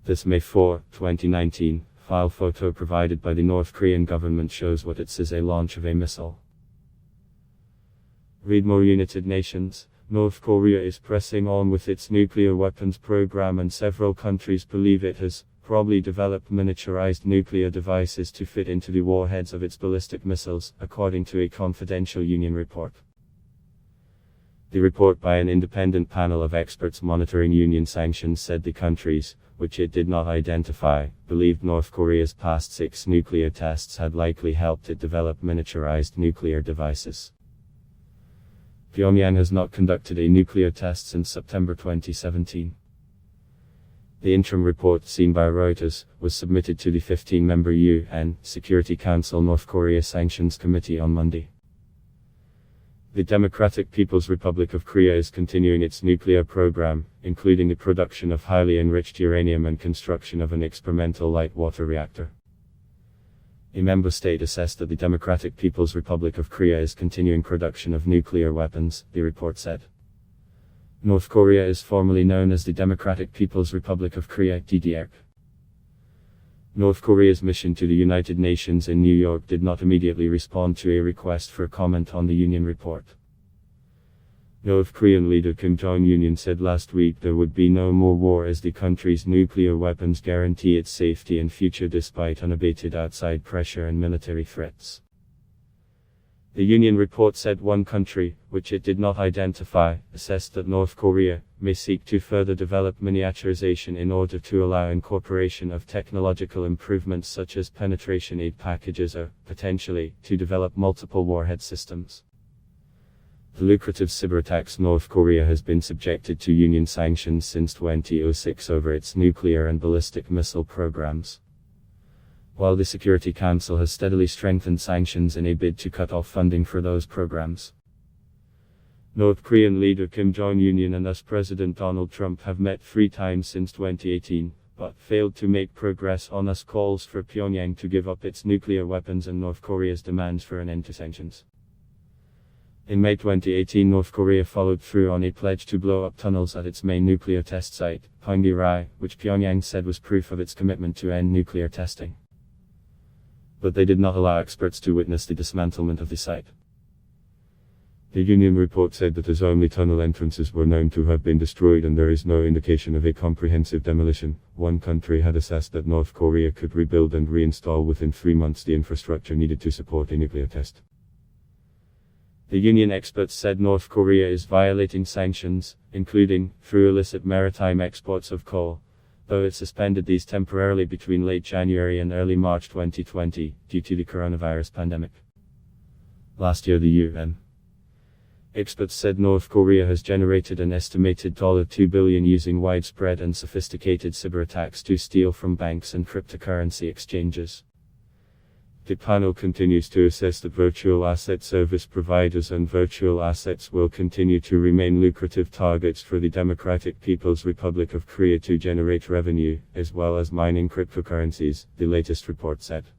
This May 4, 2019, file photo provided by the North Korean government shows what it says a launch of a missile. Read MoreUNITED NATIONS. North Korea is pressing on with its nuclear weapons program, and several countries believe it has probably developed miniaturized nuclear devices to fit into the warheads of its ballistic missiles, according to a confidential union report. The report by an independent panel of experts monitoring union sanctions said the countries, which it did not identify, believed North Korea's past 6 nuclear tests had likely helped it develop miniaturized nuclear devices. Pyongyang has not conducted a nuclear test since September 2017. The interim report, seen by Reuters, was submitted to the 15-member UN Security Council North Korea Sanctions Committee on Monday. The Democratic People's Republic of Korea is continuing its nuclear program, including the production of highly enriched uranium and construction of an experimental light water reactor. A member state assessed that the Democratic People's Republic of Korea is continuing production of nuclear weapons, the report said. North Korea is formally known as the Democratic People's Republic of Korea, DDR. North Korea's mission to the United Nations in New York did not immediately respond to a request for comment on the union report. North Korean leader Kim Jong-un said last week there would be no more war as the country's nuclear weapons guarantee its safety and future despite unabated outside pressure and military threats. The union report said one country, which it did not identify, assessed that North Korea may seek to further develop miniaturization in order to allow incorporation of technological improvements such as penetration aid packages or, potentially, to develop multiple warhead systems. The lucrative cyberattacks. North Korea has been subjected to union sanctions since 2006 over its nuclear and ballistic missile programs. While the Security Council has steadily strengthened sanctions in a bid to cut off funding for those programs. North Korean leader Kim Jong-un and US President Donald Trump have met 3 times since 2018, but failed to make progress on US calls for Pyongyang to give up its nuclear weapons and North Korea's demands for an end to sanctions. In May 2018, North Korea followed through on a pledge to blow up tunnels at its main nuclear test site, Punggye-ri, which Pyongyang said was proof of its commitment to end nuclear testing. But they did not allow experts to witness the dismantlement of the site. The union report said that as only tunnel entrances were known to have been destroyed and there is no indication of a comprehensive demolition, one country had assessed that North Korea could rebuild and reinstall within 3 months the infrastructure needed to support a nuclear test. The union experts said North Korea is violating sanctions, including through illicit maritime exports of coal, though it suspended these temporarily between late January and early March 2020, due to the coronavirus pandemic. Last year, the UN experts said North Korea has generated an estimated $2 billion using widespread and sophisticated cyberattacks to steal from banks and cryptocurrency exchanges. The panel continues to assess that virtual asset service providers and virtual assets will continue to remain lucrative targets for the Democratic People's Republic of Korea to generate revenue, as well as mining cryptocurrencies, the latest report said.